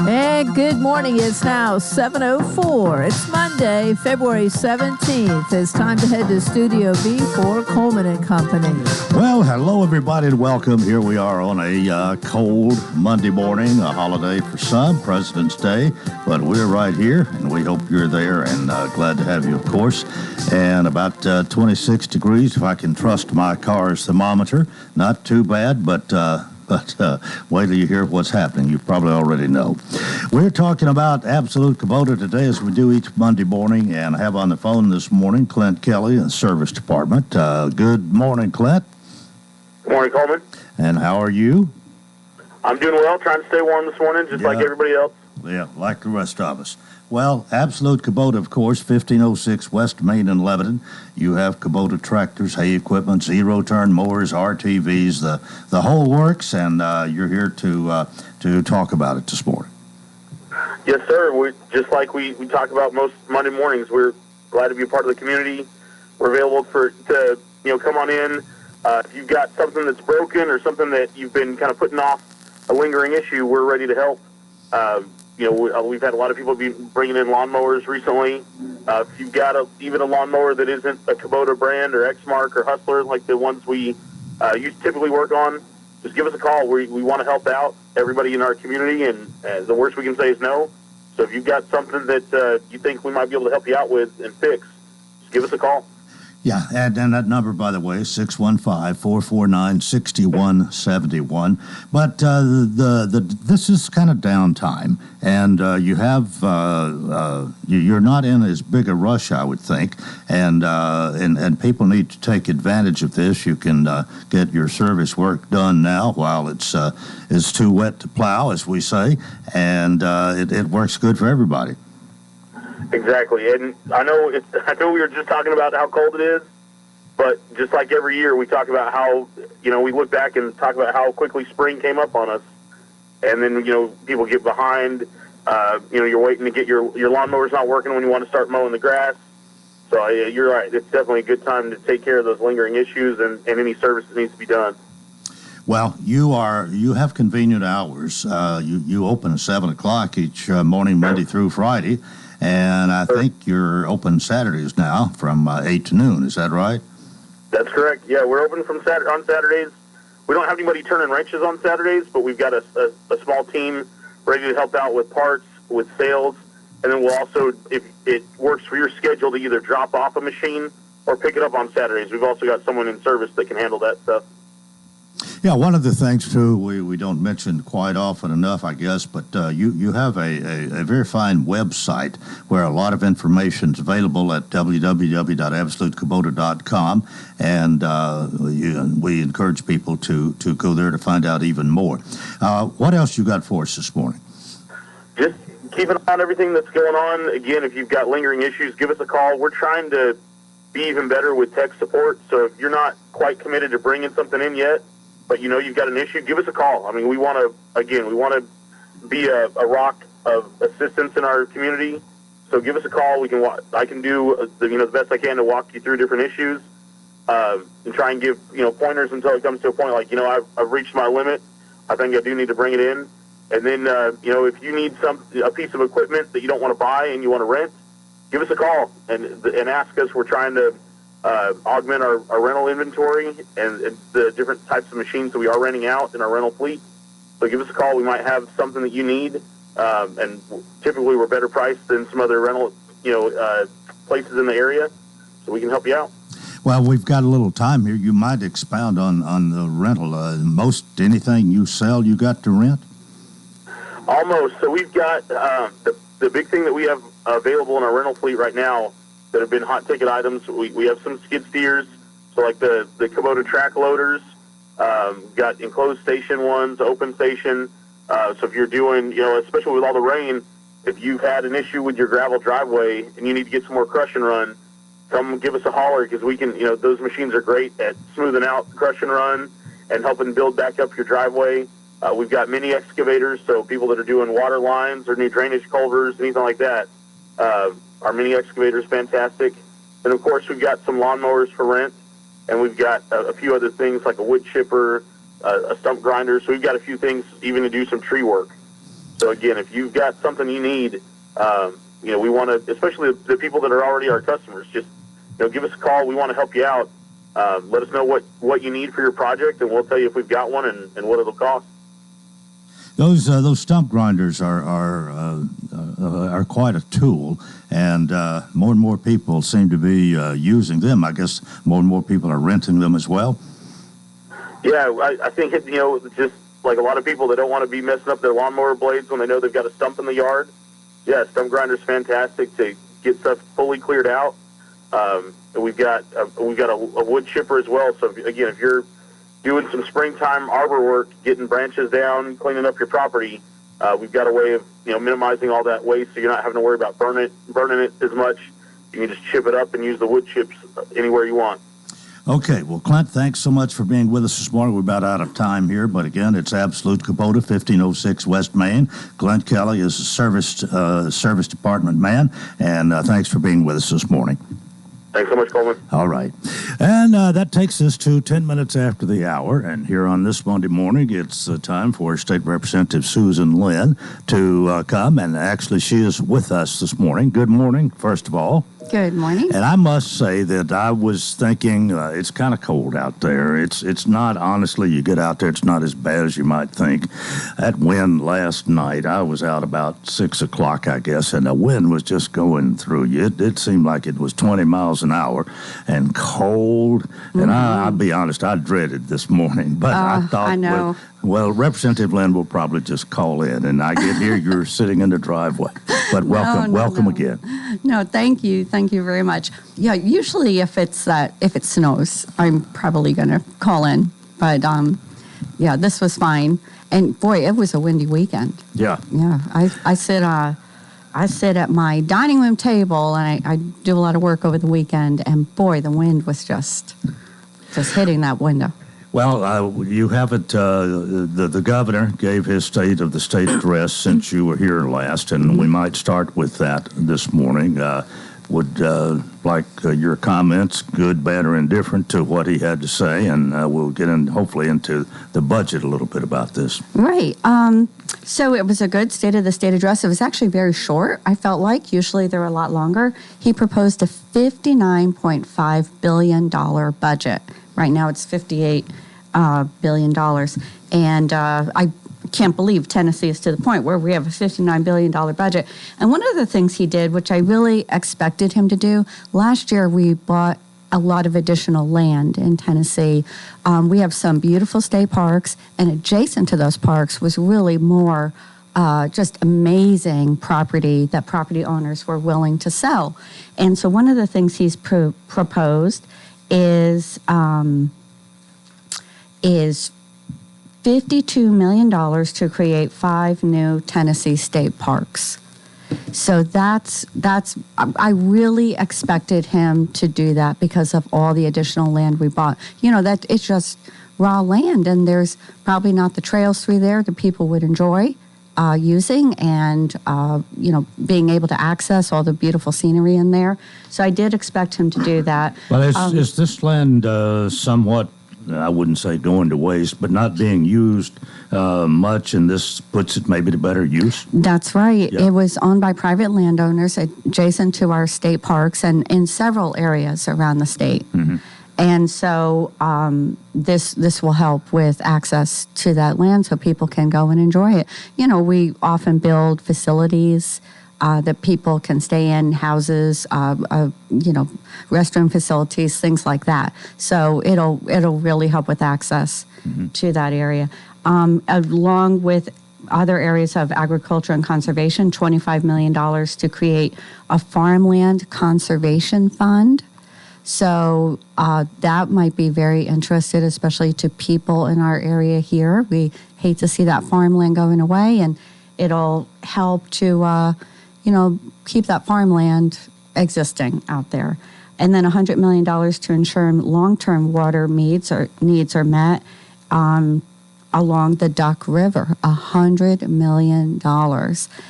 And good morning. It's now 7:04. It's Monday, February 17th. It's time to head to Studio B for Coleman and Company. Well, hello, everybody, and welcome. Here we are on a cold Monday morning, a holiday for some, President's Day. But we're right here, and we hope you're there, and glad to have you, of course. And about 26 degrees, if I can trust my car's thermometer. Not too bad, but wait till you hear what's happening. You probably already know. We're talking about Absolute Kubota today, as we do each Monday morning, and I have on the phone this morning Clint Kelly in the Service Department. Good morning, Clint. Good morning, Coleman. And how are you? I'm doing well, trying to stay warm this morning, just like everybody else. Yeah, like the rest of us. Well, Absolute Kubota, of course, 1506 West Main in Lebanon. You have Kubota tractors, hay equipment, zero-turn mowers, RTVs, the whole works, and you're here to talk about it this morning. Yes, sir. Just like we talk about most Monday mornings, we're glad to be a part of the community. We're available to come on in. If you've got something that's broken or something that you've been kind of putting off, a lingering issue, we're ready to help. We've had a lot of people be bringing in lawnmowers recently. If you've got even a lawnmower that isn't a Kubota brand or Exmark or Hustler, like the ones we typically work on, just give us a call. We want to help out everybody in our community, and the worst we can say is no. So if you've got something that you think we might be able to help you out with and fix, just give us a call. Yeah, and that number, by the way, is 615-449-6171. But this is kind of downtime, and you're not in as big a rush, I would think, and people need to take advantage of this. You can get your service work done now while it's too wet to plow, as we say, and it works good for everybody. Exactly, and I know we were just talking about how cold it is, but just like every year, we talk about how we look back and talk about how quickly spring came up on us, and then people get behind. You're waiting to get your lawnmower's not working when you want to start mowing the grass. So you're right; it's definitely a good time to take care of those lingering issues and any service that needs to be done. Well, you have convenient hours. You open at 7 o'clock each morning, Monday through Friday. And I think you're open Saturdays now from 8 to noon. Is that right? That's correct. Yeah, we're open on Saturdays. We don't have anybody turning wrenches on Saturdays, but we've got a small team ready to help out with parts, with sales. And then we'll also, if it works for your schedule, to either drop off a machine or pick it up on Saturdays. We've also got someone in service that can handle that stuff. Yeah, one of the things, too, we don't mention quite often enough, I guess, but you have a very fine website where a lot of information is available at www.absolutekubota.com, and we encourage people to go there to find out even more. What else you got for us this morning? Just keep an eye on everything that's going on. Again, if you've got lingering issues, give us a call. We're trying to be even better with tech support, so if you're not quite committed to bringing something in yet, but you've got an issue, give us a call. I mean, we want to be a rock of assistance in our community. So give us a call. I can do the best I can to walk you through different issues, and try and give pointers until it comes to a point like I've reached my limit. I think I do need to bring it in. And then if you need a piece of equipment that you don't want to buy and you want to rent, give us a call and ask us. We're trying to augment our rental inventory and the different types of machines that we are renting out in our rental fleet. So give us a call. We might have something that you need, and typically we're better priced than some other rental places in the area, so we can help you out. Well, we've got a little time here. You might expound on the rental. Most anything you sell, you got to rent? Almost. So we've got the big thing that we have available in our rental fleet right now that have been hot ticket items. We have some skid steers, so like the Kubota track loaders, got enclosed station ones, open station. So if you're doing, especially with all the rain, if you've had an issue with your gravel driveway and you need to get some more crush and run, come give us a holler, because we can, those machines are great at smoothing out crush and run and helping build back up your driveway. We've got mini excavators, so people that are doing water lines or new drainage culverts, anything like that. Our mini excavator is fantastic. And, of course, we've got some lawnmowers for rent, and we've got a few other things like a wood chipper, a stump grinder. So we've got a few things even to do some tree work. So again, if you've got something you need, we want to, especially the people that are already our customers, just give us a call. We want to help you out. Let us know what you need for your project, and we'll tell you if we've got one and what it'll cost. Those stump grinders are quite a tool, and more and more people seem to be using them. I guess more and more people are renting them as well. Yeah, I think just like a lot of people that don't want to be messing up their lawnmower blades when they know they've got a stump in the yard. Yeah, stump grinder's fantastic to get stuff fully cleared out. And we've got a wood chipper as well. So if you're doing some springtime arbor work, getting branches down, cleaning up your property, we've got a way of minimizing all that waste, so you're not having to worry about burning it as much. You can just chip it up and use the wood chips anywhere you want. Okay, well, Clint, thanks so much for being with us this morning. We're about out of time here, but again, it's Absolute Kubota, 1506 West Main. Clint Kelly is a service department man, and thanks for being with us this morning. Thanks so much, Coleman. All right. And that takes us to 10 minutes after the hour. And here on this Monday morning, it's time for State Representative Susan Lynn to come. And actually, she is with us this morning. Good morning, first of all. Good morning. And I must say that I was thinking it's kind of cold out there. It's not, honestly, you get out there, it's not as bad as you might think. That wind last night, I was out about 6 o'clock, I guess, and the wind was just going through you. It seemed like it was 20 miles an hour and cold. Mm-hmm. And I'll be honest, I dreaded this morning. But I thought, I know. Well, Representative Lynn will probably just call in, and I get here, you're sitting in the driveway. But welcome again. No, thank you very much. Yeah, usually if it snows, I'm probably going to call in. But yeah, this was fine, and boy, it was a windy weekend. Yeah. Yeah, I sit at my dining room table, and I do a lot of work over the weekend, and boy, the wind was just hitting that window. Well, you haven't, the governor gave his State of the State address since you were here last, and we might start with that this morning. Would like your comments, good, bad, or indifferent, to what he had to say, and we'll get in, hopefully, into the budget a little bit about this. Right. So it was a good State of the State address. It was actually very short, I felt like. Usually they're a lot longer. He proposed a $59.5 billion budget. Right now it's $58 billion. And I can't believe Tennessee is to the point where we have a $59 billion budget. And one of the things he did, which I really expected him to do, last year we bought a lot of additional land in Tennessee. We have some beautiful state parks, and adjacent to those parks was really more just amazing property that property owners were willing to sell. And so one of the things he's proposed is $52 million to create 5 new Tennessee state parks. So that's I really expected him to do that because of all the additional land we bought. That it's just raw land, and there's probably not the trails through there that people would enjoy using, and being able to access all the beautiful scenery in there. So I did expect him to do that. Well, is this land somewhat, I wouldn't say going to waste, but not being used much, and this puts it maybe to better use? That's right. Yeah. It was owned by private landowners adjacent to our state parks and in several areas around the state. Mm-hmm. And so this will help with access to that land so people can go and enjoy it. We often build facilities that people can stay in, houses, restroom facilities, things like that. So it'll really help with access to that area. Along with other areas of agriculture and conservation, $25 million to create a farmland conservation fund. So that might be very interesting, especially to people in our area here. We hate to see that farmland going away, and it'll help to, keep that farmland existing out there. And then $100 million to ensure long-term water needs are met along the Duck River. $100 million.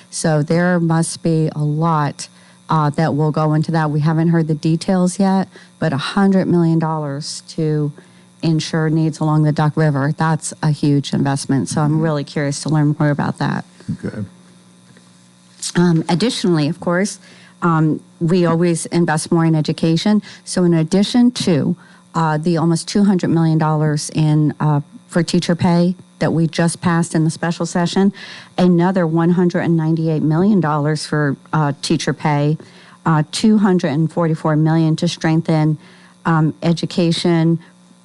So there must be a lot that will go into that. We haven't heard the details yet, but $100 million to ensure needs along the Duck River. That's a huge investment. So I'm really curious to learn more about that. Okay. Additionally, of course, we always invest more in education. So in addition to the almost $200 million for teacher pay that we just passed in the special session, another $198 million for teacher pay, $244 million to strengthen education,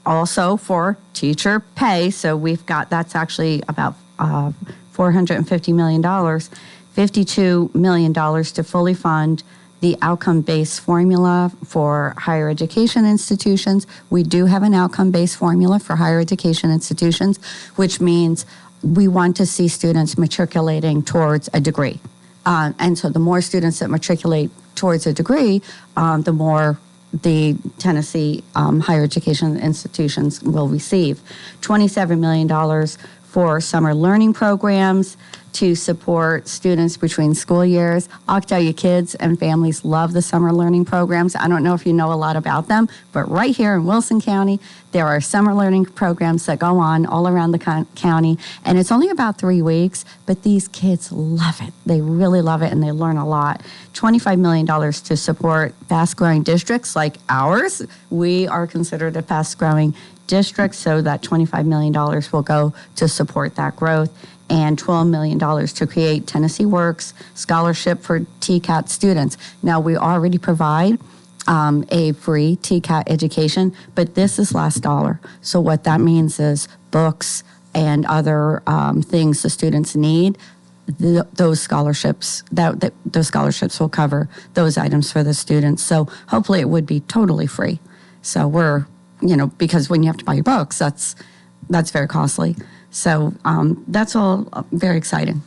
also for teacher pay. So that's actually about $450 million, $52 million to fully fund the outcome-based formula for higher education institutions. We do have an outcome-based formula for higher education institutions, which means we want to see students matriculating towards a degree. And so the more students that matriculate towards a degree, the more the Tennessee higher education institutions will receive. $27 million for summer learning programs to support students between school years. I'll tell you, kids and families love the summer learning programs. I don't know if you know a lot about them, but right here in Wilson County, there are summer learning programs that go on all around the county, and it's only about 3 weeks, but these kids love it. They really love it, and they learn a lot. $25 million to support fast-growing districts like ours. We are considered a fast-growing district, so that $25 million will go to support that growth, and $12 million to create Tennessee Works scholarship for TCAT students. Now, we already provide a free TCAT education, but this is last dollar. So what that means is books and other things the students need, those scholarships will cover those items for the students. So hopefully it would be totally free. So we're, because when you have to buy your books, that's very costly. So that's all very exciting.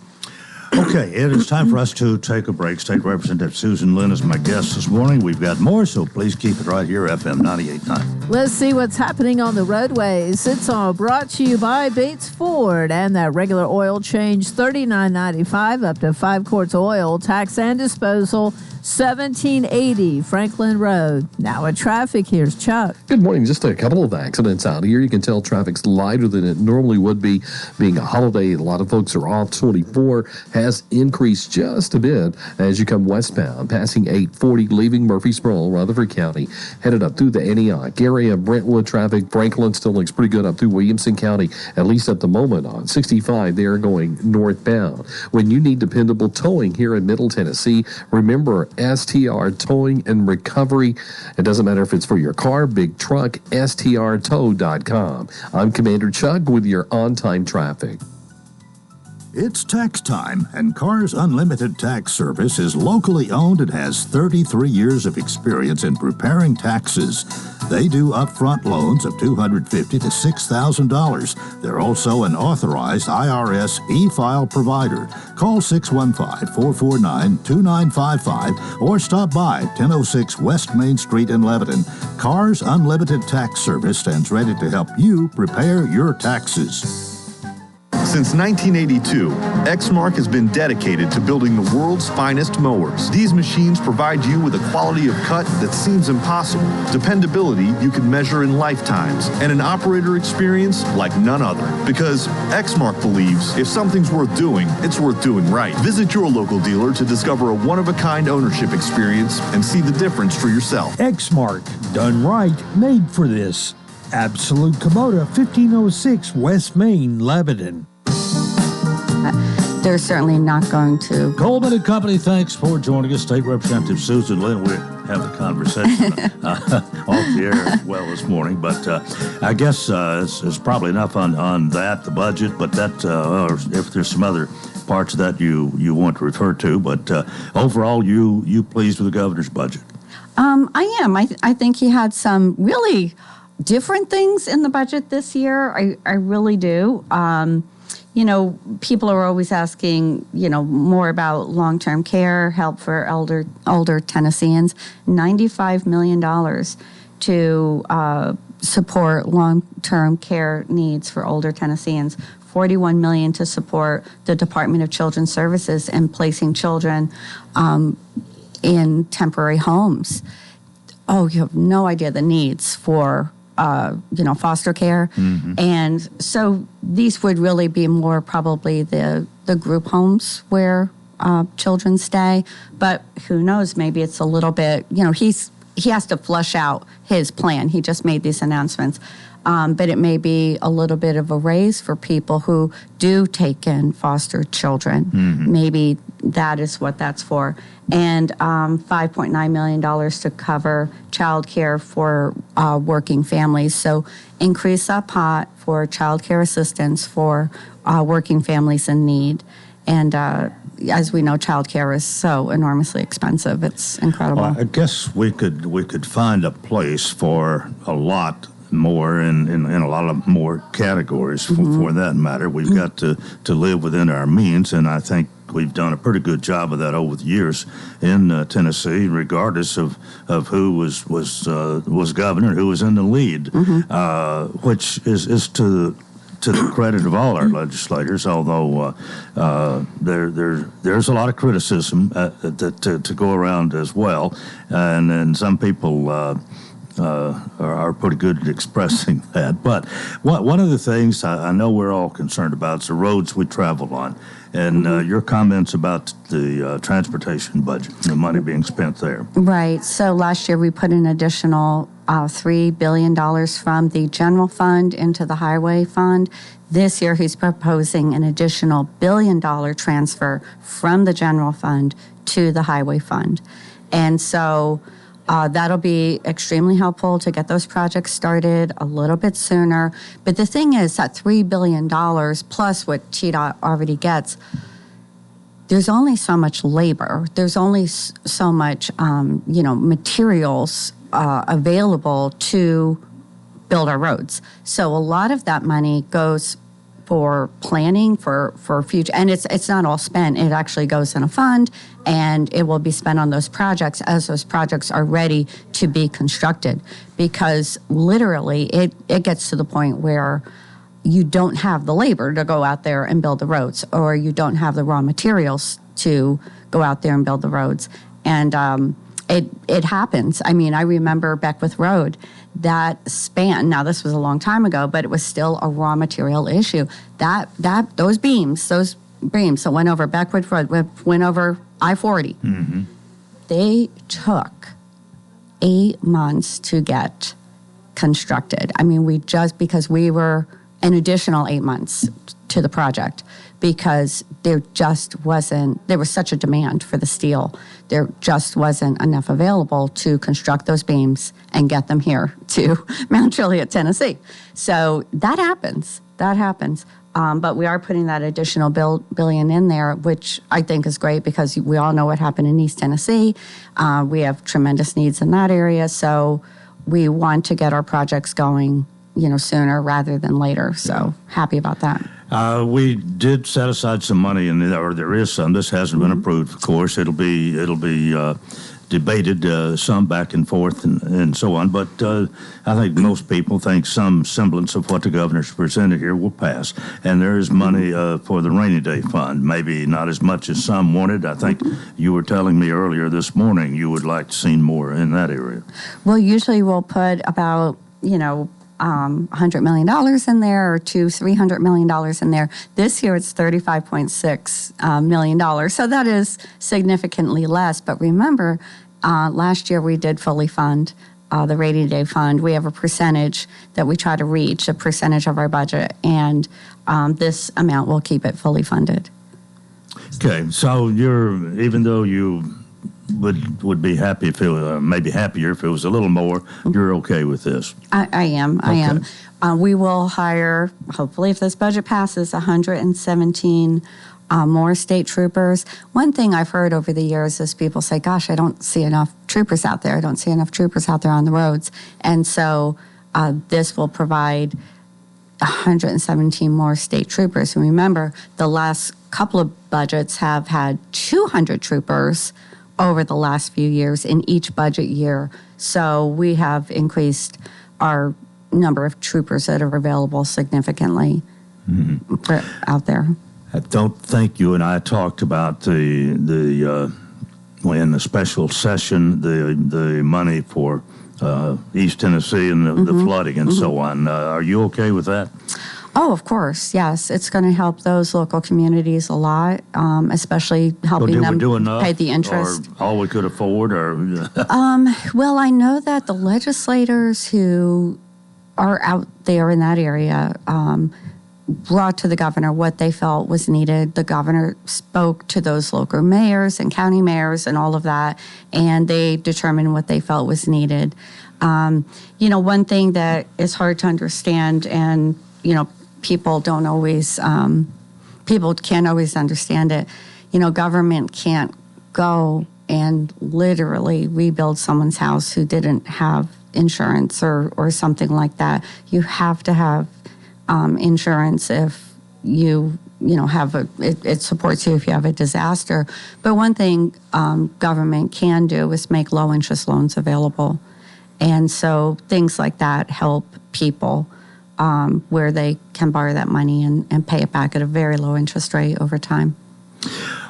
Okay, it is time for us to take a break. State Representative Susan Lynn is my guest this morning. We've got more, so please keep it right here, FM 98.9. Let's see what's happening on the roadways. It's all brought to you by Bates Ford, and that regular oil change, $39.95 up to 5 quarts of oil, tax and disposal, $17.80 Franklin Road. Now at traffic, here's Chuck. Good morning. Just a couple of accidents out here. You can tell traffic's lighter than it normally would be. Being a holiday, a lot of folks are off. 24 has increased just a bit as you come westbound, passing 840, leaving Murfreesboro, Rutherford County, headed up through the Antioch area. Brentwood traffic, Franklin still looks pretty good up through Williamson County, at least at the moment. On 65, they are going northbound. When you need dependable towing here in Middle Tennessee, remember STR Towing and Recovery. It doesn't matter if it's for your car, big truck, strtow.com. I'm Commander Chuck with your on-time traffic. It's tax time, and Cars Unlimited Tax Service is locally owned and has 33 years of experience in preparing taxes. They do upfront loans of $250 to $6,000. They're also an authorized IRS e-file provider. Call 615-449-2955 or stop by 1006 West Main Street in Lebanon. Cars Unlimited Tax Service stands ready to help you prepare your taxes. Since 1982, Exmark has been dedicated to building the world's finest mowers. These machines provide you with a quality of cut that seems impossible, dependability you can measure in lifetimes, and an operator experience like none other. Because Exmark believes if something's worth doing, it's worth doing right. Visit your local dealer to discover a one-of-a-kind ownership experience and see the difference for yourself. Exmark, done right, made for this. Absolute Kubota, 1506 West Main, Lebanon. They're certainly not going to. Coleman and Company, thanks for joining us. State Representative Susan Lynn, we have a conversation off the air as well this morning, but I guess it's probably enough on that, the budget, but that, or if there's some other parts of that you want to refer to, but overall, you pleased with the governor's budget? I am. I think he had some really different things in the budget this year. I really do. People are always asking, more about long-term care, help for older Tennesseans. $95 million to support long-term care needs for older Tennesseans. $41 million to support the Department of Children's Services in placing children in temporary homes. Oh, you have no idea the needs for foster care. Mm-hmm. And so these would really be more probably the group homes where Children's Day. But who knows? Maybe it's a little bit. He has to flush out his plan. He just made these announcements. But it may be a little bit of a raise for people who do take in foster children. Maybe that is what that's for. And $5.9 million to cover child care for working families. So increase that pot for child care assistance for working families in need. And as we know, child care is so enormously expensive. It's incredible. Well, I guess we could find a place for a lot more in a lot of more categories for that matter. We've got to live within our means, and I think we've done a pretty good job of that over the years in Tennessee, regardless of who was governor, who was in the lead, which is to the credit of all our legislators, although there's a lot of criticism to go around as well, and some people are pretty good at expressing that. But one of the things I know we're all concerned about is the roads we travel on, and your comments about the transportation budget, the money being spent there. Right. So last year we put an additional $3 billion from the general fund into the highway fund. This year he's proposing an additional $1 billion transfer from the general fund to the highway fund. And so that'll be extremely helpful to get those projects started a little bit sooner. But the thing is that $3 billion plus what TDOT already gets, there's only so much labor. There's only so much, materials available to build our roads. So a lot of that money goes for planning for future, and it's not all spent. It actually goes in a fund, and it will be spent on those projects as those projects are ready to be constructed. Because literally, it gets to the point where you don't have the labor to go out there and build the roads, or you don't have the raw materials to go out there and build the roads. And it happens. I mean, I remember Beckwith Road, that span, now this was a long time ago, but it was still a raw material issue. Those beams that went over Beckwith Road, went over I-40, they took 8 months to get constructed. I mean, because we were an additional 8 months to the project, because there was such a demand for the steel. There just wasn't enough available to construct those beams and get them here to Mount Juliet, Tennessee. So that happens. But we are putting that additional billion in there, which I think is great because we all know what happened in East Tennessee. We have tremendous needs in that area. So we want to get our projects going, sooner rather than later. So happy about that. We did set aside some money, or there is some. This hasn't been approved, of course. It'll be debated some back and forth and so on. But I think most people think some semblance of what the governor's presented here will pass. And there is money for the rainy day fund. Maybe not as much as some wanted. I think you were telling me earlier this morning you would like to see more in that area. Well, usually we'll put about, $100 million in there, or $300 million in there. This year it's $35.6 million. So that is significantly less. But remember, last year we did fully fund the rainy day fund. We have a percentage that we try to reach, a percentage of our budget, and this amount will keep it fully funded. Okay, so even though you would be happy if it maybe happier if it was a little more, you're okay with this? I am. Okay. I am. We will hire, hopefully if this budget passes, 117 more state troopers. One thing I've heard over the years is people say, gosh, I don't see enough troopers out there. I don't see enough troopers out there on the roads. And so this will provide 117 more state troopers. And remember, the last couple of budgets have had 200 troopers over the last few years in each budget year. So we have increased our number of troopers that are available significantly out there. I don't think you and I talked about in the special session, the money for East Tennessee and the flooding and so on. Are you okay with that? Oh, of course, yes. It's going to help those local communities a lot, especially helping them pay the interest. Or all we could afford? Or Well, I know that the legislators who are out there in that area brought to the governor what they felt was needed. The governor spoke to those local mayors and county mayors and all of that, and they determined what they felt was needed. One thing that is hard to understand, and, people don't always, people can't always understand it. Government can't go and literally rebuild someone's house who didn't have insurance or something like that. You have to have insurance if you have it supports you if you have a disaster. But one thing government can do is make low interest loans available. And so things like that help people where they can borrow that money and pay it back at a very low interest rate over time.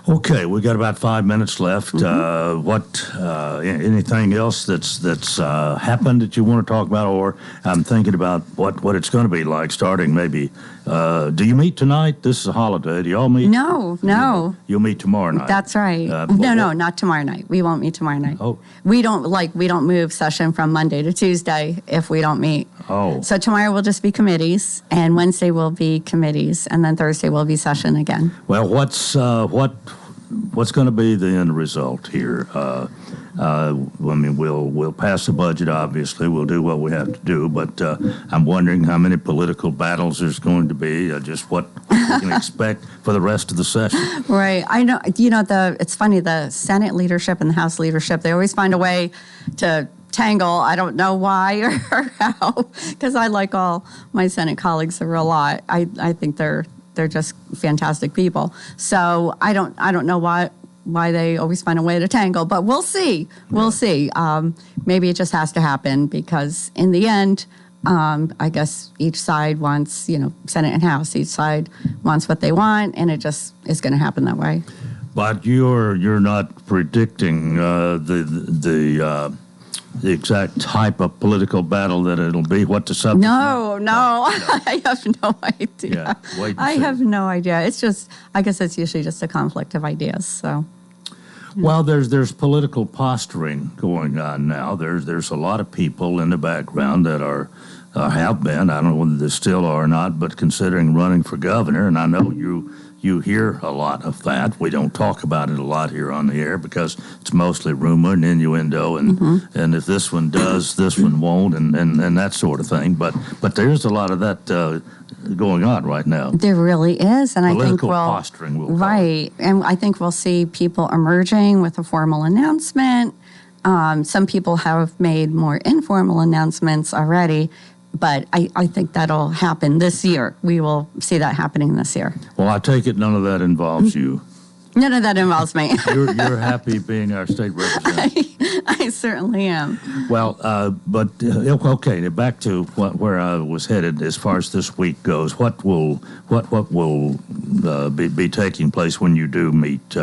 Okay, we got about 5 minutes left. Anything else that's happened that you want to talk about, or I'm thinking about what it's going to be like starting maybe. Do you meet tonight? This is a holiday. Do y'all meet? No. You'll meet tomorrow night. That's right. No, not tomorrow night. We won't meet tomorrow night. Oh. We don't move session from Monday to Tuesday if we don't meet. Oh. So tomorrow will just be committees, and Wednesday will be committees, and then Thursday will be session again. Well, what's going to be the end result here? We'll pass the budget, obviously. We'll do what we have to do, but I'm wondering how many political battles there's going to be, just what we can expect for the rest of the session. Right. I know, it's funny, the Senate leadership and the House leadership, they always find a way to tangle. I don't know why or how, because I like all my Senate colleagues a real lot. I think they're just fantastic people. So I don't know why they always find a way to tangle, but we'll see. We'll see. Maybe it just has to happen because in the end, I guess each side wants, Senate and House, each side wants what they want, and it just is going to happen that way. But you're not predicting the exact type of political battle that it'll be, what the subject. No. I have no idea. Yeah, I have no idea. It's just, I guess it's usually just a conflict of ideas. So, well, there's political posturing going on now. There's a lot of people in the background that are have been. I don't know whether they still are or not, but considering running for governor, and I know you hear a lot of that. We don't talk about it a lot here on the air because it's mostly rumor and innuendo, and if this one does, this one won't, and that sort of thing. But there's a lot of that going on right now. There really is, and Political posturing, we'll call it. And I think we'll see people emerging with a formal announcement. Some people have made more informal announcements already. But I think that'll happen this year. We will see that happening this year. Well, I take it none of that involves you. None of that involves me. You're happy being our state representative. I certainly am. Well, okay. Back to where I was headed as far as this week goes. What will be taking place when you do meet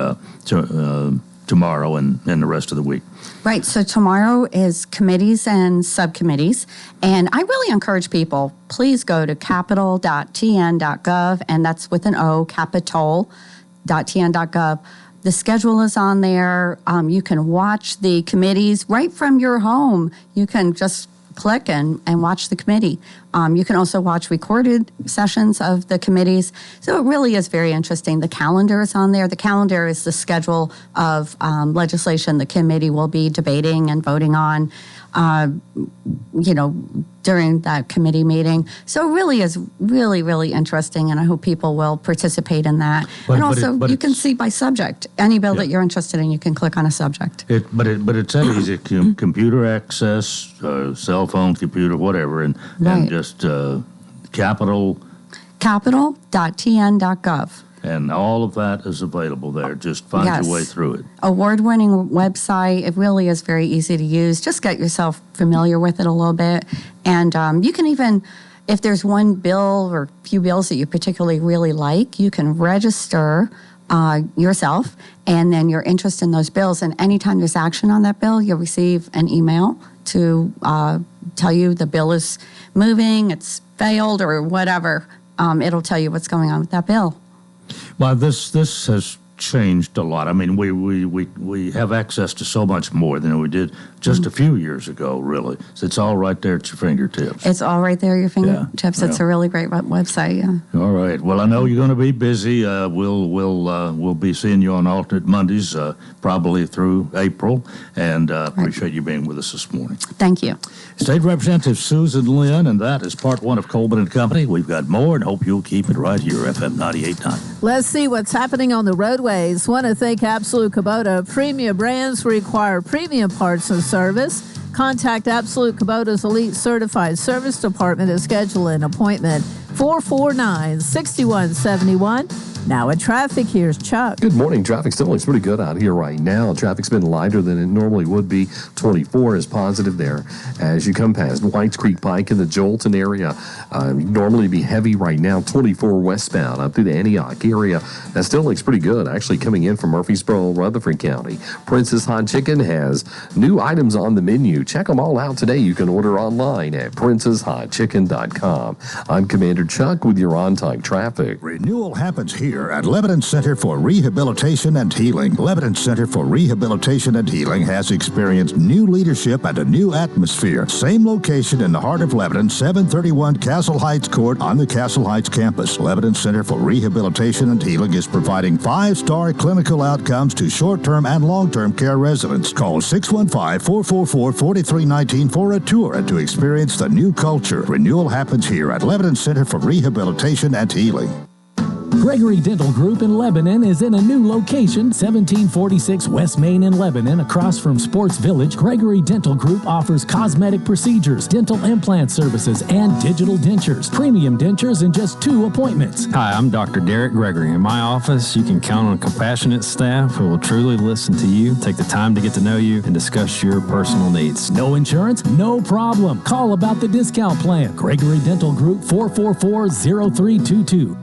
tomorrow and the rest of the week? Right. So tomorrow is committees and subcommittees. And I really encourage people, please go to capital.tn.gov, and that's with an O, capital.tn.gov. The schedule is on there. You can watch the committees right from your home. You can just click and watch the committee. You can also watch recorded sessions of the committees. So it really is very interesting. The calendar is on there. The calendar is the schedule of legislation the committee will be debating and voting on, during that committee meeting. So it really is really, really interesting, and I hope people will participate in that. You can see by subject. Any bill that you're interested in, you can click on a subject. But it's that easy. Computer access, cell phone, computer, whatever, and just capital.tn.gov. And all of that is available there. Just find your way through it. Award-winning website. It really is very easy to use. Just get yourself familiar with it a little bit. And you can even, if there's one bill or few bills that you particularly really like, you can register yourself and then your interest in those bills. And anytime there's action on that bill, you'll receive an email to tell you the bill is moving, it's failed, or whatever. it'll tell you what's going on with that bill. Well, this has changed a lot. I mean, we have access to so much more than we did just a few years ago, really. So it's all right there at your fingertips. It's all right there at your fingertips. Yeah. It's a really great website. Yeah. All right. Well, I know you're going to be busy. We'll be seeing you on alternate Mondays, probably through April, and appreciate you being with us this morning. Thank you. State Representative Susan Lynn, and that is part one of Coleman and Company. We've got more, and hope you'll keep it right here, FM 98.9. Let's see what's happening on the roadways. Want to thank Absolute Kubota. Premium brands require premium parts and service. Contact Absolute Kubota's Elite Certified Service Department to schedule an appointment. 449-6171. Now at traffic, here's Chuck. Good morning. Traffic still looks pretty good out here right now. Traffic's been lighter than it normally would be. 24 is positive there. As you come past Whites Creek Pike in the Jolton area, normally be heavy right now. 24 westbound up through the Antioch area. That still looks pretty good, actually coming in from Murfreesboro, Rutherford County. Princess Hot Chicken has new items on the menu. Check them all out today. You can order online at princesshotchicken.com. I'm Commander Chuck with your on-time traffic. Renewal happens here at Lebanon Center for Rehabilitation and Healing. Lebanon Center for Rehabilitation and Healing has experienced new leadership and a new atmosphere. Same location in the heart of Lebanon, 731 Castle Heights Court on the Castle Heights campus. Lebanon Center for Rehabilitation and Healing is providing 5-star clinical outcomes to short-term and long-term care residents. Call 615-444-4319 for a tour and to experience the new culture. Renewal happens here at Lebanon Center for Rehabilitation and Healing. Gregory Dental Group in Lebanon is in a new location, 1746 West Main in Lebanon, across from Sports Village. Gregory Dental Group offers cosmetic procedures, dental implant services, and digital dentures. Premium dentures in just 2 appointments. Hi, I'm Dr. Derek Gregory. In my office, you can count on a compassionate staff who will truly listen to you, take the time to get to know you, and discuss your personal needs. No insurance? No problem. Call about the discount plan. Gregory Dental Group, 444-0322.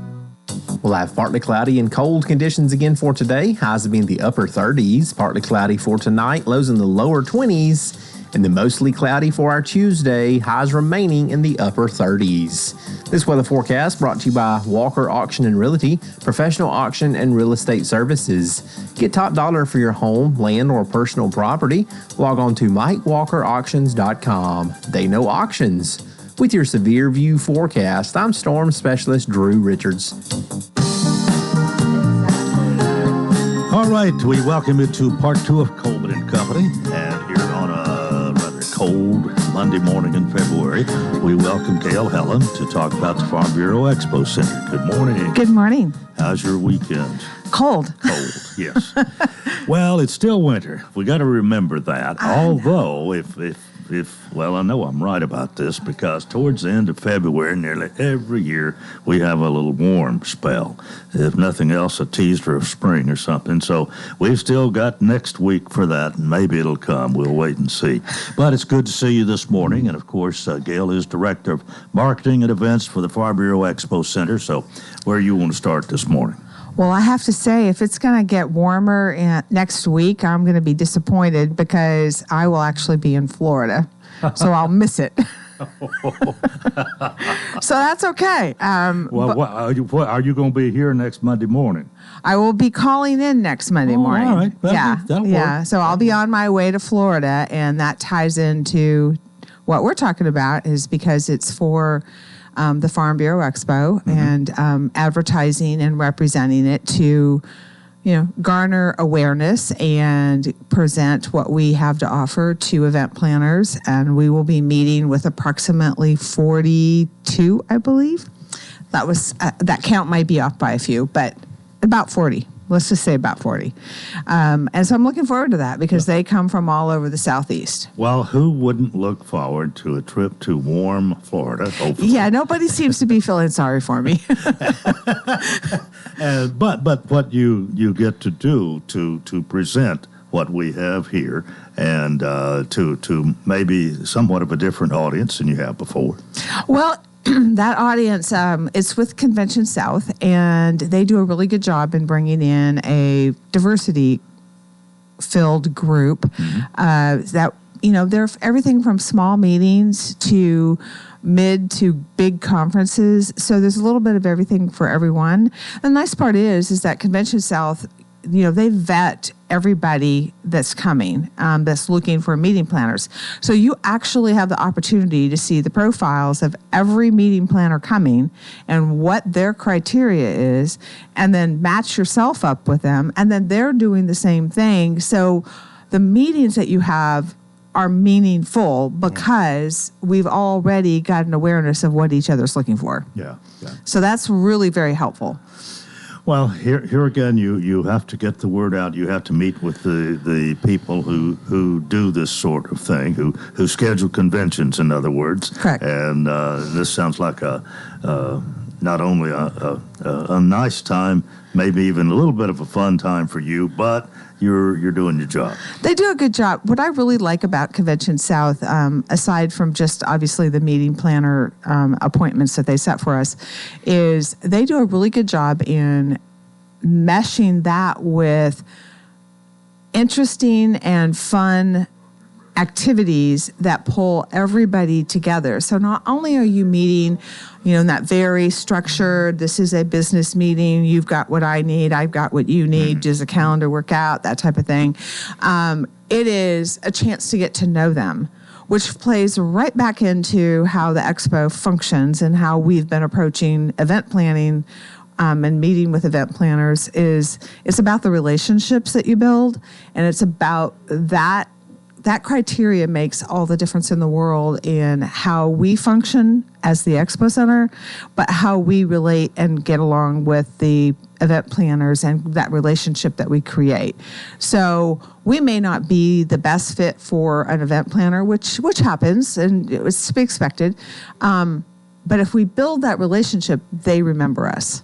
We'll have partly cloudy and cold conditions again for today. Highs will be in the upper 30s. Partly cloudy for tonight. Lows in the lower 20s. And then mostly cloudy for our Tuesday. Highs remaining in the upper 30s. This weather forecast brought to you by Walker Auction and Realty, professional auction and real estate services. Get top dollar for your home, land, or personal property. Log on to MikeWalkerAuctions.com. They know auctions. With your Severe View forecast, I'm Storm Specialist Drew Richards. All right, we welcome you to part 2 of Coleman and Company, and here on a rather cold Monday morning in February, we welcome Gail Helen to talk about the Farm Bureau Expo Center. Good morning. Good morning. How's your weekend? Cold. Cold, yes. Well, it's still winter. We got to remember that. Although, well, I know I'm right about this because towards the end of February, nearly every year, we have a little warm spell. If nothing else, a teaser of spring or something. So we've still got next week for that, and maybe it'll come. We'll wait and see. But it's good to see you this morning. And, of course, Gail is Director of Marketing and Events for the Farm Bureau Expo Center. So where do you want to start this morning? Well, I have to say, if it's going to get warmer next week, I'm going to be disappointed because I will actually be in Florida, so I'll miss it. So that's okay. Are you going to be here next Monday morning? I will be calling in next Monday morning. All right. That'll work. So I'll be on my way to Florida, and that ties into what we're talking about is because it's for the Farm Bureau Expo and advertising and representing it to, garner awareness and present what we have to offer to event planners. And we will be meeting with approximately 42, I believe. That count might be off by a few, but about 40. Let's just say about 40. And so I'm looking forward to that because they come from all over the Southeast. Well, who wouldn't look forward to a trip to warm Florida? Hopefully. Yeah, nobody seems to be feeling sorry for me. But what you get to do to present what we have here and to maybe somewhat of a different audience than you have before. Well, that audience, it's with Convention South, and they do a really good job in bringing in a diversity-filled group that, they're everything from small meetings to mid to big conferences. So there's a little bit of everything for everyone. The nice part is that Convention South, they vet everybody that's coming, that's looking for meeting planners. So you actually have the opportunity to see the profiles of every meeting planner coming and what their criteria is, and then match yourself up with them. And then they're doing the same thing. So the meetings that you have are meaningful because we've already got an awareness of what each other's looking for. Yeah. So that's really very helpful. Well, here again, you have to get the word out. You have to meet with the people who do this sort of thing, who schedule conventions, in other words. Correct. And this sounds like not only a nice time, maybe even a little bit of a fun time for you, but you're doing your job. They do a good job. What I really like about Convention South, aside from just obviously the meeting planner appointments that they set for us, is they do a really good job in meshing that with interesting and fun activities that pull everybody together. So not only are you meeting, in that very structured, this is a business meeting, you've got what I need, I've got what you need, does the calendar work out, that type of thing. It is a chance to get to know them, which plays right back into how the expo functions and how we've been approaching event planning and meeting with event planners. It's about the relationships that you build, and it's about that criteria makes all the difference in the world in how we function as the Expo Center, but how we relate and get along with the event planners and that relationship that we create. So we may not be the best fit for an event planner, which happens, and it's to be expected. But if we build that relationship, they remember us.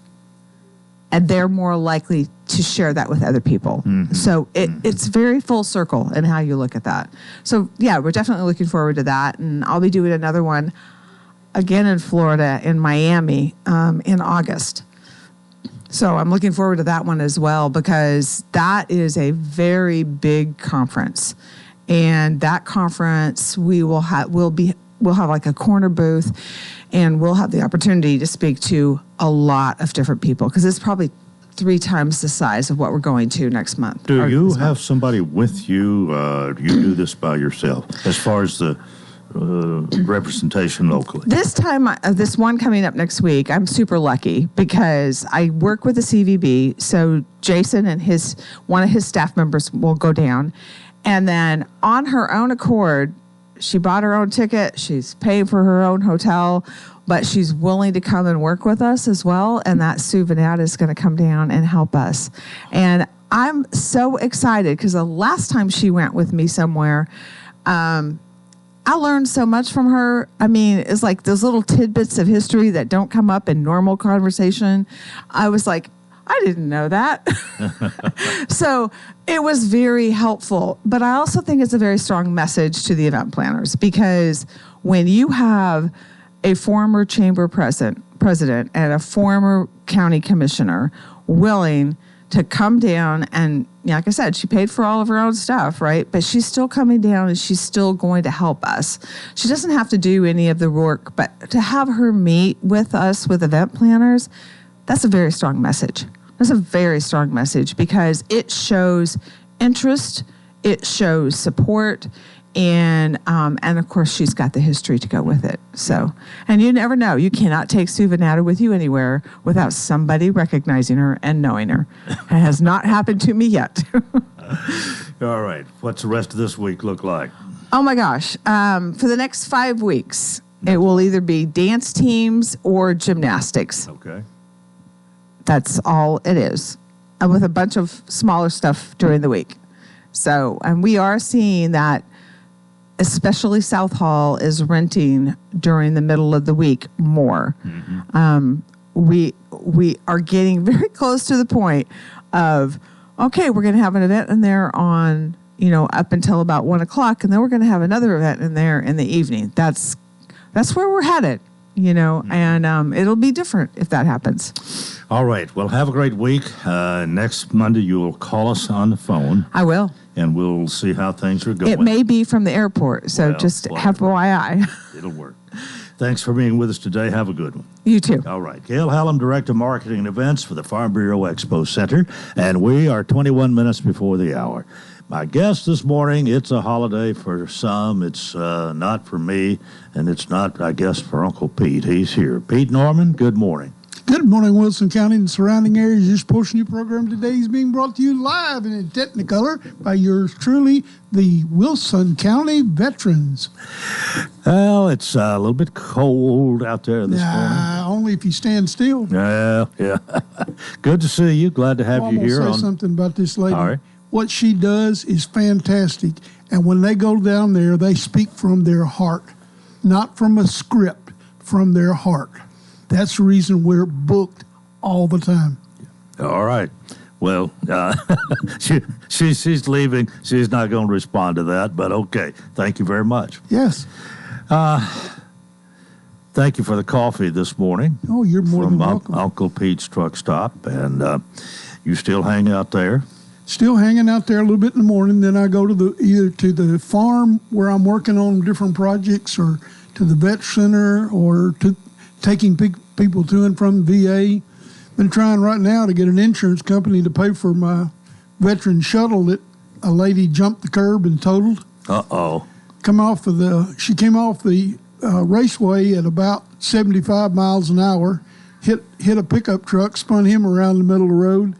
And they're more likely to share that with other people. Mm-hmm. So it's very full circle in how you look at that. So, yeah, we're definitely looking forward to that. And I'll be doing another one again in Florida, in Miami, in August. So I'm looking forward to that one as well, because that is a very big conference. And that conference, we'll have like a corner booth, and we'll have the opportunity to speak to a lot of different people, because it's probably 3 times the size of what we're going to next month. Do you have somebody with you? Do you do this by yourself as far as the representation locally? This time, this one coming up next week, I'm super lucky because I work with the CVB. So Jason and one of his staff members will go down. And then on her own accord, she bought her own ticket. She's paid for her own hotel, but she's willing to come and work with us as well. And that Sue Vanat is going to come down and help us. And I'm so excited because the last time she went with me somewhere, I learned so much from her. I mean, it's like those little tidbits of history that don't come up in normal conversation. I was like, I didn't know that. So it was very helpful. But I also think it's a very strong message to the event planners, because when you have a former chamber president and a former county commissioner willing to come down, and like I said, she paid for all of her own stuff, right? But she's still coming down and she's still going to help us. She doesn't have to do any of the work, but to have her meet with us, with event planners, that's a very strong message. That's a very strong message, because it shows interest, it shows support, and of course she's got the history to go with it. So, and you never know. You cannot take Sue Vanata with you anywhere without somebody recognizing her and knowing her. It has not happened to me yet. All right. What's the rest of this week look like? Oh my gosh. For the next 5 weeks, it will either be dance teams or gymnastics. Okay. That's all it is, with a bunch of smaller stuff during the week. So, and we are seeing that especially South Hall is renting during the middle of the week more. Mm-hmm. We are getting very close to the point of, okay, we're going to have an event in there on, up until about 1:00, and then we're going to have another event in there in the evening. That's where we're headed. And it'll be different if that happens. All right. Well, have a great week. Next Monday, you will call us on the phone. I will. And we'll see how things are going. It may be from the airport, so just FYI. It'll work. Thanks for being with us today. Have a good one. You too. All right. Gail Hallam, Director of Marketing and Events for the Farm Bureau Expo Center, and we are 21 minutes before the hour. My guest this morning, it's a holiday for some. It's not for me, and it's not, I guess, for Uncle Pete. He's here. Pete Norman, good morning. Good morning, Wilson County and surrounding areas. This portion of your program today is being brought to you live and in Technicolor by yours truly, the Wilson County Veterans. Well, it's a little bit cold out there this morning. Only if you stand still. Yeah. Good to see you. Glad to have you here. I'm going to say something about this lady. All right. What she does is fantastic. And when they go down there, they speak from their heart, not from a script, from their heart. That's the reason we're booked all the time. All right. Well, she's leaving. She's not going to respond to that, but okay. Thank you very much. Yes. Thank you for the coffee this morning. Oh, you're more than welcome. Uncle Pete's Truck Stop, and you still hang out there? Still hanging out there a little bit in the morning. Then I go to either to the farm where I'm working on different projects, or to the vet center, or to taking people to and from VA. Been trying right now to get an insurance company to pay for my veteran shuttle that a lady jumped the curb and totaled. Uh-oh. She came off the raceway at about 75 miles an hour, hit a pickup truck, spun him around the middle of the road,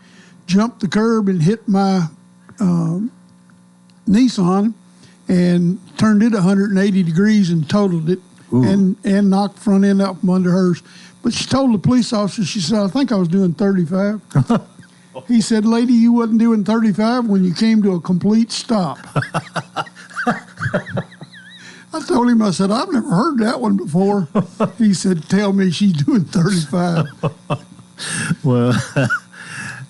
jumped the curb and hit my Nissan, and turned it 180 degrees and totaled it. And knocked front end up from under hers. But she told the police officer, she said, I think I was doing 35. He said, lady, you wasn't doing 35 when you came to a complete stop. I told him, I said, I've never heard that one before. He said, tell me she's doing 35. Well,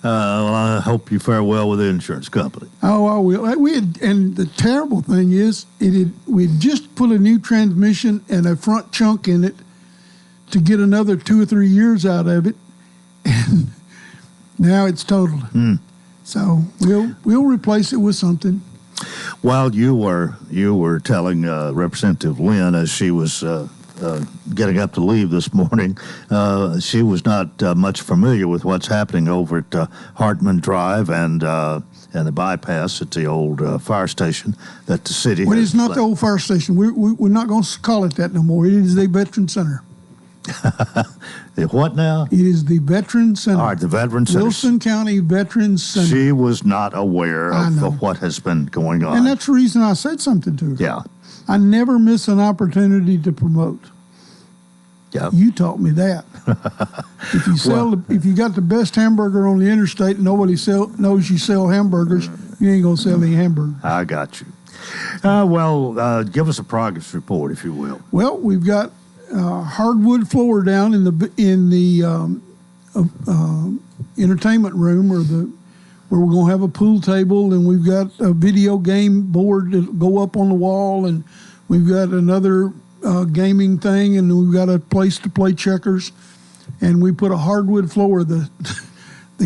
I hope you fare well with the insurance company. Oh, I will. And the terrible thing is, we had just put a new transmission and a front chunk in it to get another 2 or 3 years out of it, and now it's totaled. So we'll replace it with something. Well, you were telling Representative Lynn as she was getting up to leave this morning, she was not much familiar with what's happening over at Hartman Drive and the bypass at the old fire station that the city. Well, it's not the old fire station. We're not going to call it that no more. It is the Veteran Center. What now? It is the Veteran Center. All right, the Veteran Center. Wilson County Veteran Center. She was not aware of what has been going on. And that's the reason I said something to her. Yeah. I never miss an opportunity to promote. Yeah. You taught me that. If you got the best hamburger on the interstate and nobody knows you sell hamburgers, you ain't gonna sell any hamburgers. I got you. Give us a progress report, if you will. Well, we've got hardwood floor down in the entertainment room, where we're gonna have a pool table, and we've got a video game board that'll go up on the wall, and we've got another gaming thing, and we've got a place to play checkers, and we put a hardwood floor. The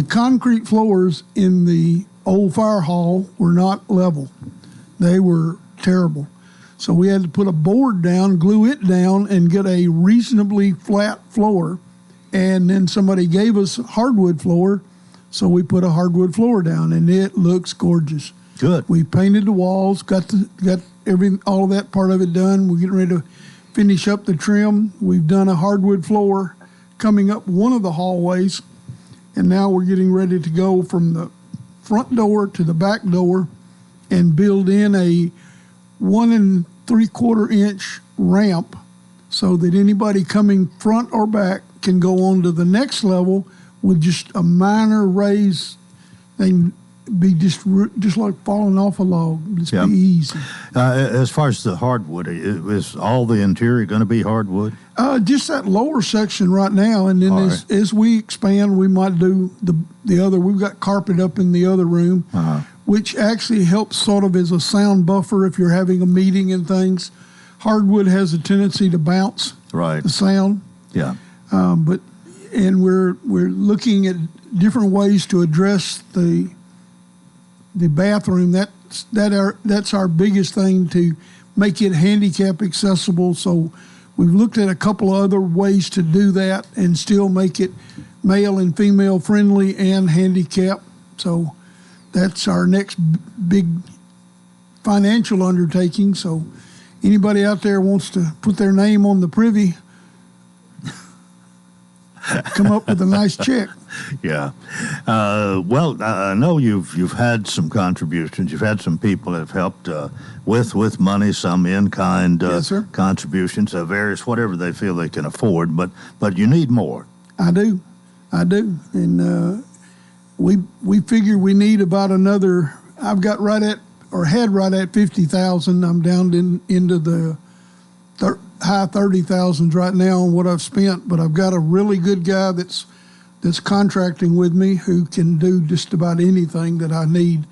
concrete floors in the old fire hall were not level. They were terrible. So we had to put a board down, glue it down, and get a reasonably flat floor. And then somebody gave us hardwood floor, so we put a hardwood floor down, and it looks gorgeous. Good. We painted the walls, got all of that part of it done. We're getting ready to finish up the trim. We've done a hardwood floor coming up one of the hallways, and now we're getting ready to go from the front door to the back door and build in a 1 3/4 inch ramp so that anybody coming front or back can go on to the next level with just a minor raise. They be just like falling off a log. Just be easy. As far as the hardwood, is all the interior going to be hardwood? Just that lower section right now, and then as we expand, we might do the other. We've got carpet up in the other room, which actually helps sort of as a sound buffer if you're having a meeting and things. Hardwood has a tendency to bounce the sound. Yeah. And we're looking at different ways to address the bathroom. That's our biggest thing, to make it handicap accessible. So we've looked at a couple of other ways to do that and still make it male and female friendly and handicap. So that's our next big financial undertaking. So anybody out there wants to put their name on the privy, come up with a nice check. Yeah. Well, I know you've had some contributions. You've had some people that have helped with money, some in-kind Yes, sir. contributions, various, whatever they feel they can afford. But you need more. I do. And we figure we need about another, I've got had right at 50,000. I'm down into the high 30,000s right now on what I've spent, but I've got a really good guy that's contracting with me who can do just about anything that I need.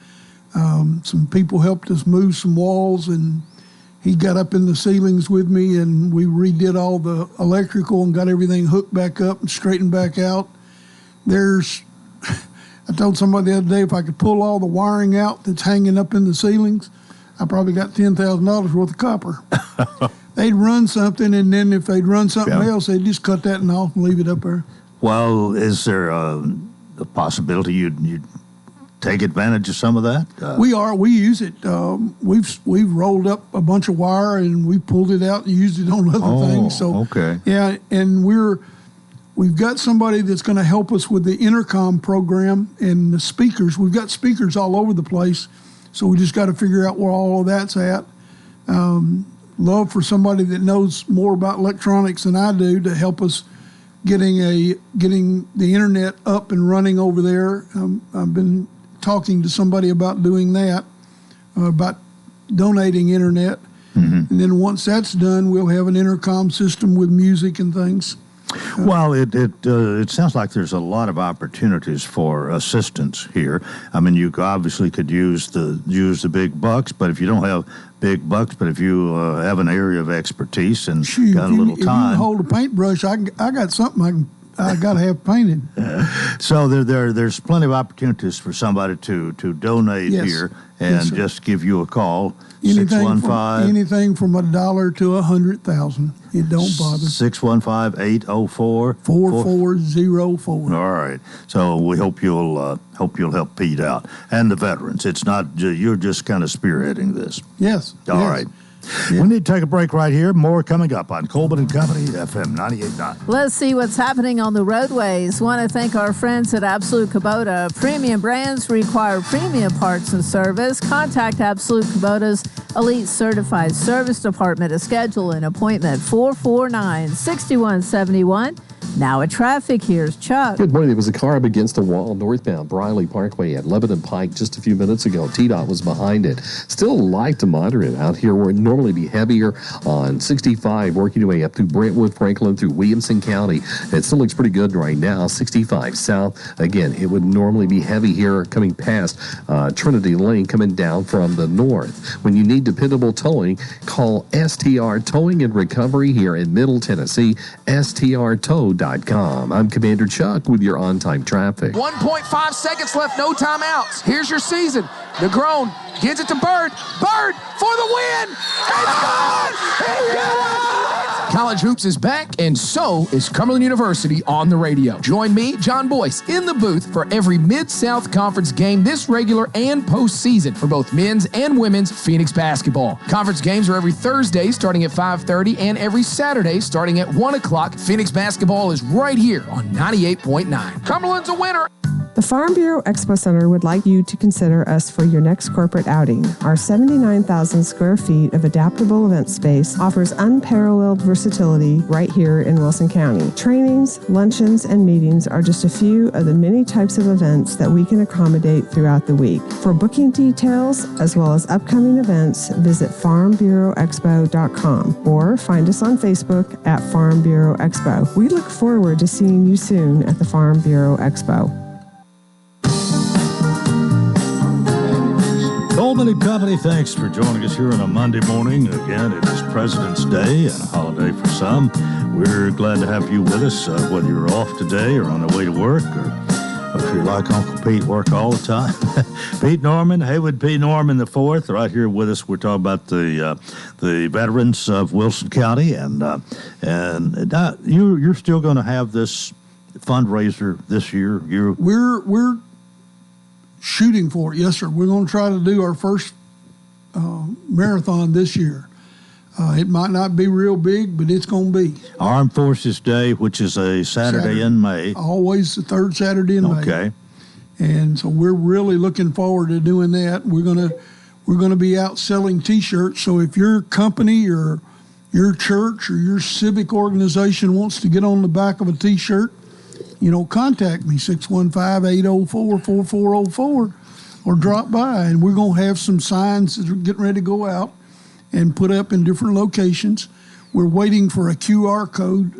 Some people helped us move some walls, and he got up in the ceilings with me, and we redid all the electrical and got everything hooked back up and straightened back out. I told somebody the other day if I could pull all the wiring out that's hanging up in the ceilings, I probably got $10,000 worth of copper. They'd run something, and then if they'd run something else, they'd just cut that off and leave it up there. Well, is there a possibility you'd take advantage of some of that? We use it. We've rolled up a bunch of wire and we pulled it out and used it on other things. So okay. Yeah, and we've got somebody that's going to help us with the intercom program and the speakers. We've got speakers all over the place, so we just got to figure out where all of that's at. Love for somebody that knows more about electronics than I do to help us getting the internet up and running over there. I've been talking to somebody about doing that, about donating internet. Mm-hmm. And then once that's done, we'll have an intercom system with music and things. Well, it sounds like there's a lot of opportunities for assistance here. I mean, you obviously could use the big bucks, but if you don't have big bucks, but if you have an area of expertise and got a little time, if you hold a paintbrush, I got something I got to have painted. So there's plenty of opportunities for somebody to donate here and just give you a call. Anything from $1 to 100,000. It don't bother. 615-804-4404. All right. So we hope you'll help Pete out and the veterans. It's not you're just kind of spearheading this. Yes. All right. Yeah. We need to take a break right here. More coming up on Coleman and Company, FM 98.9. Let's see what's happening on the roadways. Want to thank our friends at Absolute Kubota. Premium brands require premium parts and service. Contact Absolute Kubota's Elite Certified Service Department to schedule an appointment. 449-6171. Now at traffic, here's Chuck. Good morning. There was a car up against a wall northbound Briley Parkway at Lebanon Pike just a few minutes ago. TDOT was behind it. Still light to moderate out here where it normally be heavier on 65, working your way up through Brentwood, Franklin, through Williamson County. It still looks pretty good right now. 65 south. Again, it would normally be heavy here coming past Trinity Lane coming down from the north. When you need dependable towing, call STR Towing and Recovery here in Middle Tennessee, strtow.com. I'm Commander Chuck with your on-time traffic. 1.5 seconds left, no timeouts. Here's your season. Negron gives it to Bird. Bird for the win. It's gone! He did it! College Hoops is back, and so is Cumberland University on the radio. Join me, John Boyce, in the booth for every Mid-South Conference game this regular and postseason for both men's and women's Phoenix basketball. Conference games are every Thursday starting at 5:30 and every Saturday starting at 1 o'clock. Phoenix basketball is right here on 98.9. Cumberland's a winner. The Farm Bureau Expo Center would like you to consider us for your next corporate outing. Our 79,000 square feet of adaptable event space offers unparalleled versatility right here in Wilson County. Trainings, luncheons, and meetings are just a few of the many types of events that we can accommodate throughout the week. For booking details, as well as upcoming events, visit farmbureauexpo.com or find us on Facebook at Farm Bureau Expo. We look forward to seeing you soon at the Farm Bureau Expo. Coleman and Company, thanks for joining us here on a Monday morning. Again, it is President's Day and a holiday for some. We're glad to have you with us, whether you're off today or on the way to work or If you like Uncle Pete, work all the time. Pete Norman, Haywood P. Norman IV, right here with us. We're talking about the veterans of Wilson County, and you're still going to have this fundraiser this year. We're shooting for it, yes, sir. We're going to try to do our first marathon this year. It might not be real big, but it's going to be. Armed Forces Day, which is a Saturday in May. Always the third Saturday in May. Okay. And so we're really looking forward to doing that. We're gonna be out selling T-shirts. So if your company or your church or your civic organization wants to get on the back of a T-shirt, contact me, 615-804-4404, or drop by. And we're going to have some signs that are getting ready to go out and put up in different locations. We're waiting for a QR code.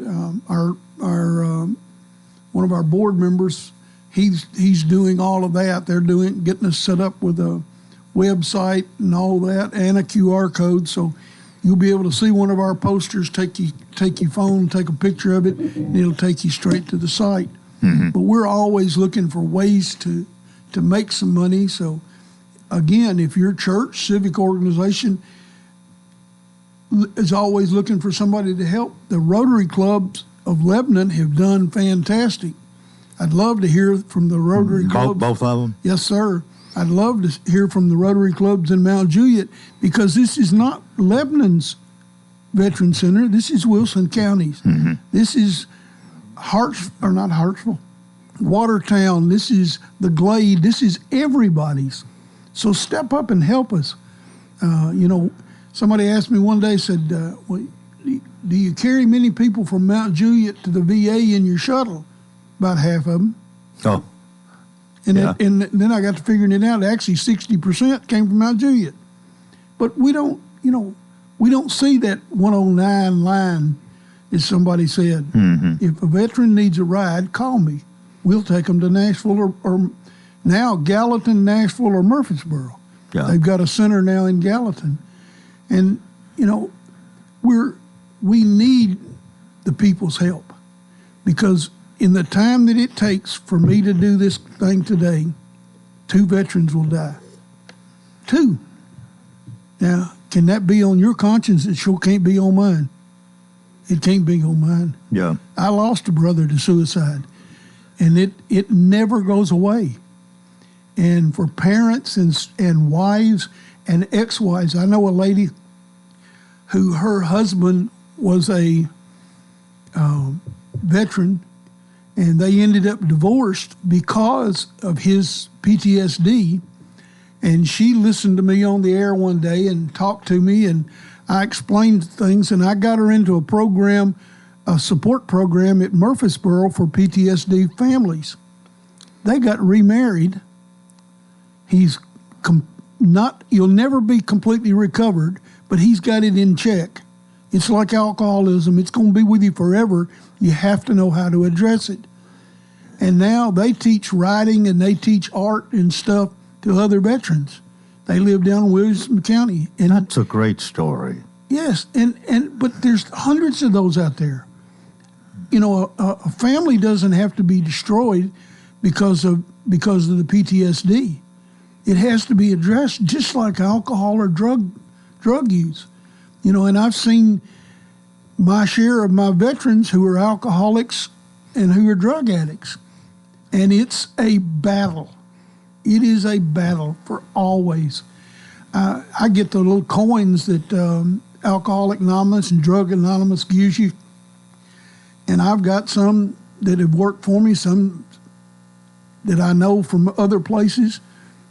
One of our board members, he's doing all of that. They're getting us set up with a website and all that, and a QR code. So you'll be able to see one of our posters. Take your phone, take a picture of it, and it'll take you straight to the site. Mm-hmm. But we're always looking for ways to make some money. So again, if your church, civic organization is always looking for somebody to help, the Rotary Clubs of Lebanon have done fantastic. I'd love to hear from the Rotary Clubs. Both of them? Yes, sir. I'd love to hear from the Rotary Clubs in Mount Juliet, because this is not Lebanon's Veteran Center. This is Wilson County's. Mm-hmm. This is not Hartsville, Watertown. This is the Glade. This is everybody's. So step up and help us. Somebody asked me one day, said, do you carry many people from Mount Juliet to the VA in your shuttle? About half of them. Oh. And then I got to figuring it out. Actually, 60% came from Mount Juliet. But we don't see that 109 line, as somebody said. Mm-hmm. If a veteran needs a ride, call me. We'll take them to Nashville or now Gallatin, Nashville, or Murfreesboro. Yeah. They've got a center now in Gallatin. And, we need the people's help, because in the time that it takes for me to do this thing today, 2 veterans will die. 2. Now, can that be on your conscience? It sure can't be on mine. It can't be on mine. Yeah. I lost a brother to suicide, and it never goes away. And for parents and wives and ex-wives, I know a lady who her husband was a veteran, and they ended up divorced because of his PTSD. And she listened to me on the air one day and talked to me, and I explained things, and I got her into a support program at Murfreesboro for PTSD families. They got remarried. He's you'll never be completely recovered, but he's got it in check. It's like alcoholism. It's going to be with you forever. You have to know how to address it. And now they teach writing and they teach art and stuff to other veterans. They live down in Wilson County. And that's a great story. Yes, but there's hundreds of those out there. A family doesn't have to be destroyed because of the PTSD. It has to be addressed just like alcohol or drug use. And I've seen my share of my veterans who are alcoholics and who are drug addicts. And it's a battle. It is a battle for always. I get the little coins that Alcoholic Anonymous and Drug Anonymous gives you. And I've got some that have worked for me, some that I know from other places.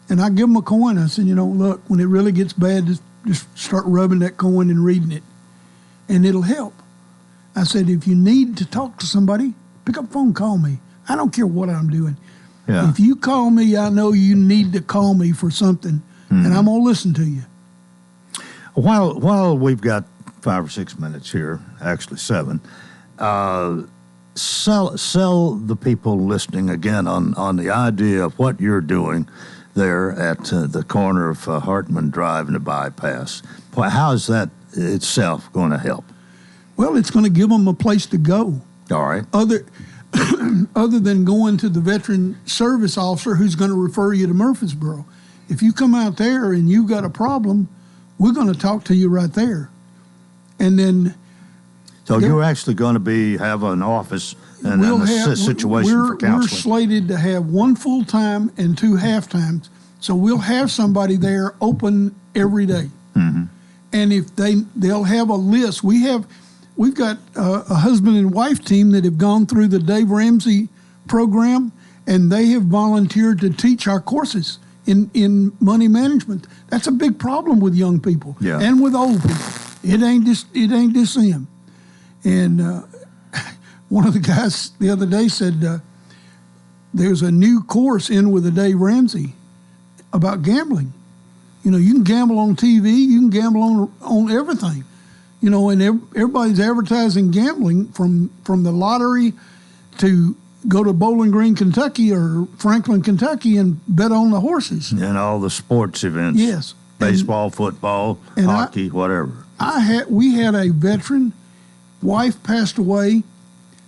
And I give them a coin. I said, look, when it really gets bad, just start rubbing that coin and reading it, and it'll help. I said, if you need to talk to somebody, pick up the phone, call me. I don't care what I'm doing. Yeah. If you call me, I know you need to call me for something, and I'm going to listen to you. While we've got 5 or 6 minutes here, actually 7, sell the people listening again on the idea of what you're doing there at the corner of Hartman Drive and the bypass. How is that itself going to help? Well, it's going to give them a place to go. All right. other than going to the veteran service officer who's going to refer you to Murfreesboro. If you come out there and you've got a problem, we're going to talk to you right there. And then... So you're actually going to have an office and a situation for counseling. We're slated to have 1 full-time and 2 half-times. So we'll have somebody there open every day. Mm-hmm. And if they'll have a list. We've got a husband and wife team that have gone through the Dave Ramsey program, and they have volunteered to teach our courses in money management. That's a big problem with young people and with old people. It ain't just them. And one of the guys the other day said there's a new course in with the Dave Ramsey about gambling. You know, you can gamble on TV, you can gamble on everything. You know, and everybody's advertising gambling from the lottery to go to Bowling Green, Kentucky or Franklin, Kentucky and bet on the horses. And all the sports events. Yes. Baseball, football, hockey, whatever. We had a veteran, wife passed away.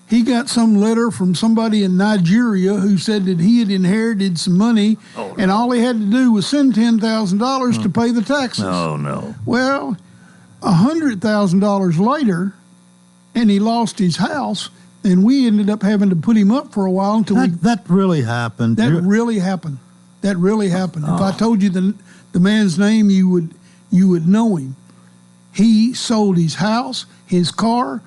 He got some letter from somebody in Nigeria who said that he had inherited some money and all he had to do was send $10,000 to pay the taxes. Oh, no. Well, $100,000 later, and he lost his house, and we ended up having to put him up for a while until that really happened. That really happened. If I told you the man's name, you would know him. He sold his house, his car.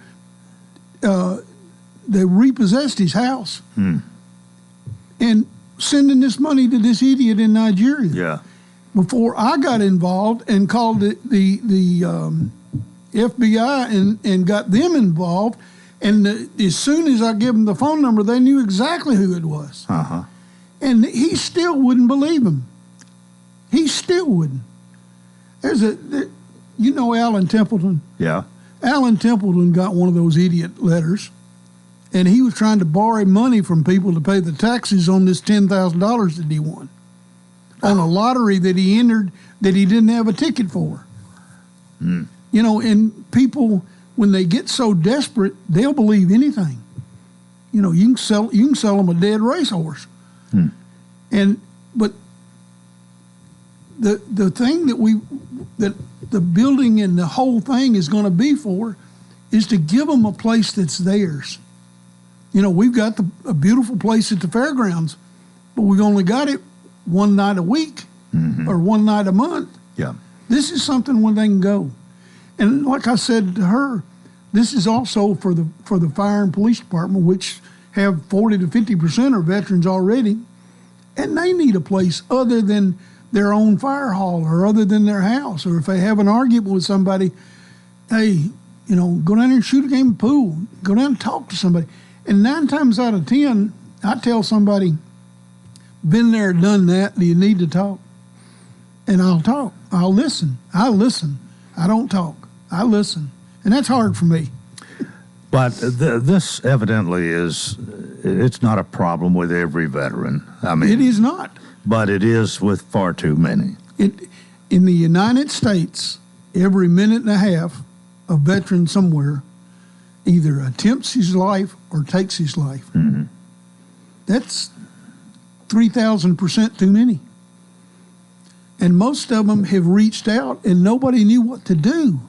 They repossessed his house, and sending this money to this idiot in Nigeria. Yeah. Before I got involved and called the FBI and got them involved, and as soon as I gave them the phone number, they knew exactly who it was. Uh-huh. And he still wouldn't believe him. He still wouldn't. You know Alan Templeton? Yeah. Alan Templeton got one of those idiot letters, and he was trying to borrow money from people to pay the taxes on this $10,000 that he won on a lottery that he entered that he didn't have a ticket for. Mm. You know, and people, when they get so desperate, they'll believe anything. You know, you can sell them a dead racehorse. But the thing that the building and the whole thing is going to be for is to give them a place that's theirs. You know, we've got a beautiful place at the fairgrounds, but we've only got it one night a week or one night a month. Yeah. This is something where they can go. And like I said to her, this is also for the fire and police department, which have 40 to 50% are veterans already, and they need a place other than their own fire hall or other than their house. Or if they have an argument with somebody, hey, you know, go down there and shoot a game of pool. Go down and talk to somebody. And 9 times out of 10, I tell somebody, been there, done that, do you need to talk? And I'll talk. I'll listen. I don't talk. I listen. And that's hard for me. But this evidently it's not a problem with every veteran. I mean, it is not. But it is with far too many. In the United States, every minute and a half, a veteran somewhere either attempts his life or takes his life. Mm-hmm. That's 3,000% too many. And most of them have reached out and nobody knew what to do.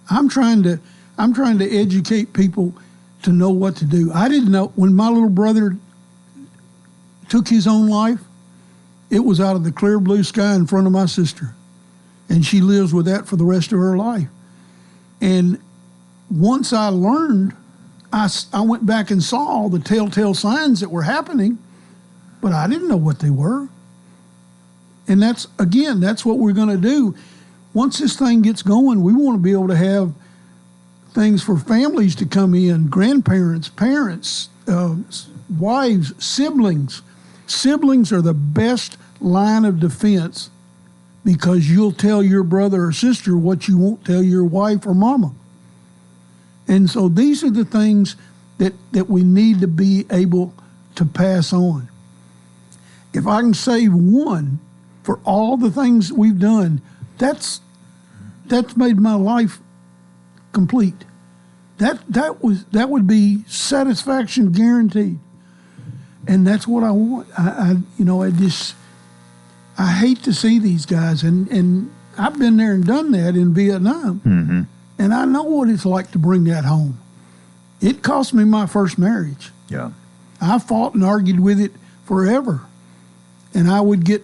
I'm trying to educate people to know what to do. I didn't know when my little brother took his own life, it was out of the clear blue sky in front of my sister. And she lives with that for the rest of her life. And once I learned, I went back and saw all the telltale signs that were happening, but I didn't know what they were. And that's what we're going to do. Once this thing gets going, we want to be able to have things for families to come in, grandparents, parents, wives, siblings. Siblings are the best line of defense because you'll tell your brother or sister what you won't tell your wife or mama. And so these are the things that we need to be able to pass on. If I can save one for all the things we've done, that's made my life complete. that would be satisfaction guaranteed, and that's what I want. I hate to see these guys, and I've been there and done that in Vietnam, and I know what it's like to bring that home. It cost me my first marriage. Yeah, I fought and argued with it forever, and I would get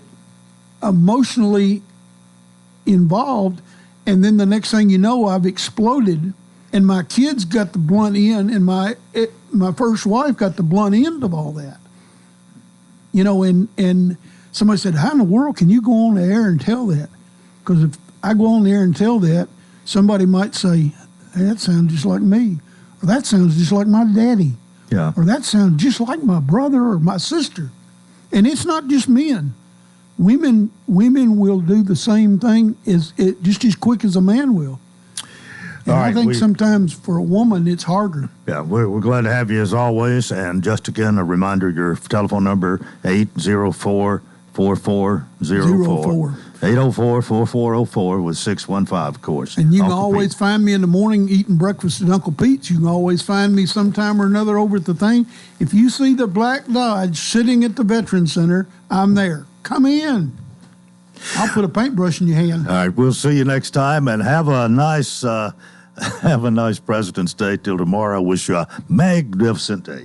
emotionally involved, and then the next thing you know, I've exploded. And my kids got the blunt end, and my first wife got the blunt end of all that. And somebody said, how in the world can you go on the air and tell that? Because if I go on the air and tell that, somebody might say, hey, that sounds just like me. Or that sounds just like my daddy. Yeah. Or that sounds just like my brother or my sister. And it's not just men. Women will do the same thing just as quick as a man will. And I think sometimes for a woman, it's harder. Yeah, we're glad to have you as always. And just again, a reminder, your telephone number, 804-4404. 804-4404 with 615, of course. And you can Uncle always Pete. find me in the morning eating breakfast at Uncle Pete's. You can always find me sometime or another over at the thing. If you see the black Dodge sitting at the Veterans Center, I'm there. Come in. I'll put a paintbrush in your hand. All right, we'll see you next time, and have a nice President's Day till tomorrow. Wish you a magnificent day.